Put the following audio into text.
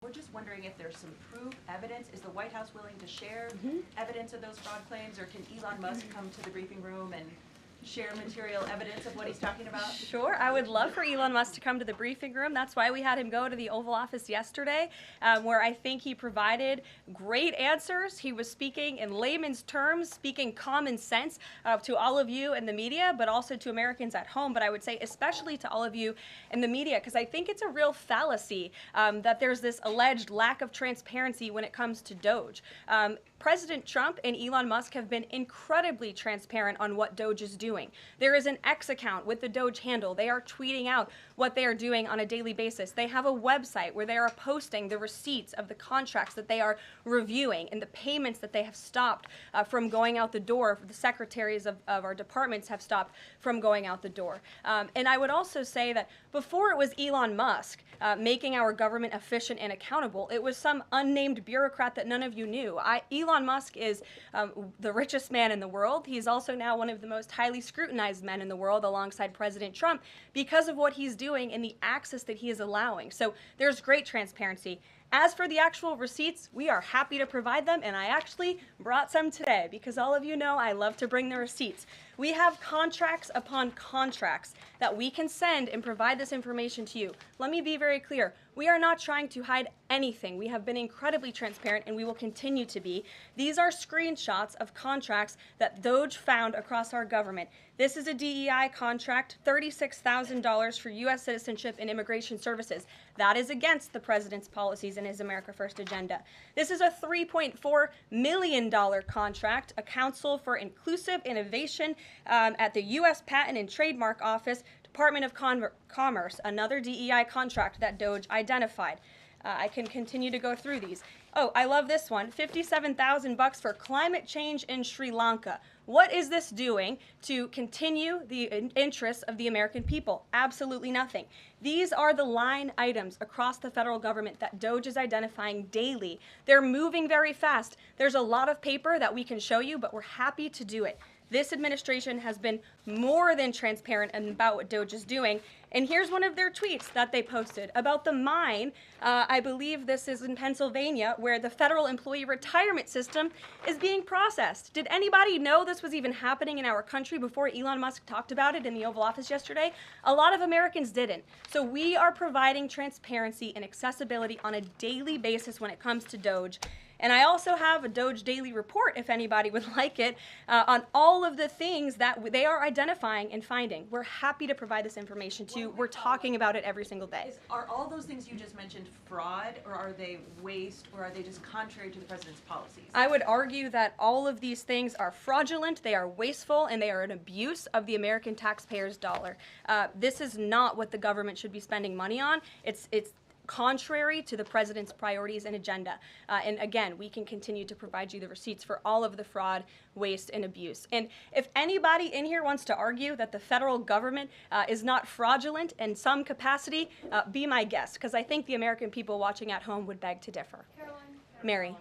we're just wondering if there's some proof, evidence. Is the White House willing to share evidence of those fraud claims, or can Elon Musk come to the briefing room and share material evidence of what he's talking about? Sure, I would love for Elon Musk to come to the briefing room. That's why we had him go to the Oval Office yesterday, where I think he provided great answers. He was speaking in layman's terms, speaking common sense to all of you in the media, but also to Americans at home. But I would say especially to all of you in the media, because I think it's a real fallacy that there's this alleged lack of transparency when it comes to Doge. President Trump and Elon Musk have been incredibly transparent on what Doge is doing. There is an X account with the Doge handle. They are tweeting out what they are doing on a daily basis. They have a website where they are posting the receipts of the contracts that they are reviewing and the payments that they have stopped from going out the door. The secretaries of our departments have stopped from going out the door. And I would also say that before it was Elon Musk making our government efficient and accountable, it was some unnamed bureaucrat that none of you knew. Elon Musk is the richest man in the world. He's also now one of the most highly scrutinized men in the world alongside President Trump because of what he's doing and the access that he is allowing. So there's great transparency. As for the actual receipts, we are happy to provide them, and I actually brought some today because all of you know I love to bring the receipts. We have contracts upon contracts that we can send and provide this information to you. Let me be very clear. We are not trying to hide anything. We have been incredibly transparent, and we will continue to be. These are screenshots of contracts that Doge found across our government. This is a DEI contract, $36,000 for U.S. citizenship and immigration services. That is against the president's policies and his America First agenda. This is a $3.4 million contract, a Council for Inclusive Innovation at the U.S. Patent and Trademark Office, Department of Commerce, another DEI contract that Doge identified. I can continue to go through these. Oh, I love this one, $57,000 for climate change in Sri Lanka. What is this doing to continue the interests of the American people? Absolutely nothing. These are the line items across the federal government that Doge is identifying daily. They're moving very fast. There's a lot of paper that we can show you, but we're happy to do it. This administration has been more than transparent about what Doge is doing. And here's one of their tweets that they posted about the mine. I believe this is in Pennsylvania, where the federal employee retirement system is being processed. Did anybody know this was even happening in our country before Elon Musk talked about it in the Oval Office yesterday? A lot of Americans didn't. So we are providing transparency and accessibility on a daily basis when it comes to Doge. And I also have a Doge daily report, if anybody would like it, on all of the things that they are identifying and finding. We're happy to provide this information to you. We're talking about it every single day. Are all those things you just mentioned fraud, or are they waste, or are they just contrary to the president's policies? I would argue that all of these things are fraudulent, they are wasteful, and they are an abuse of the American taxpayer's dollar. This is not what the government should be spending money on. It's contrary to the president's priorities and agenda. And again, we can continue to provide you the receipts for all of the fraud, waste, and abuse. And if anybody in here wants to argue that the federal government is not fraudulent in some capacity, be my guest, because I think the American people watching at home would beg to differ. Caroline. Mary.